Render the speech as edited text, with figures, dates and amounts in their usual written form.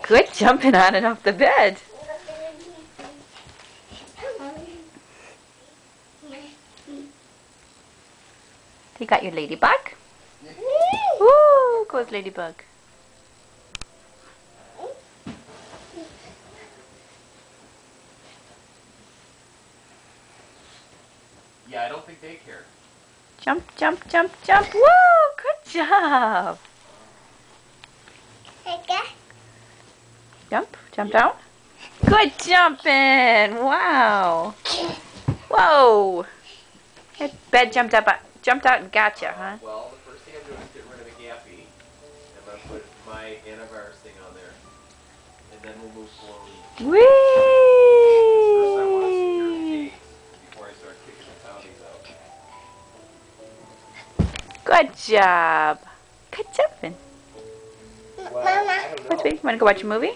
Good jumping on and off the bed. You got your ladybug? Woo! Goes ladybug. Yeah, I don't think they care. Jump, jump, jump, jump. Woo! Good job. Jump, jump down. Good jumping. Wow. Whoa. That bed jumped out and got you, huh? Well, the first thing I'm doing is get rid of the gappy. I'm going to put my antivirus thing on there. And then we'll move slowly. Whee! First I want to secure the gates before I start kicking the townies out. Good job. Good jumping. Well, I don't know. Want to go watch a movie?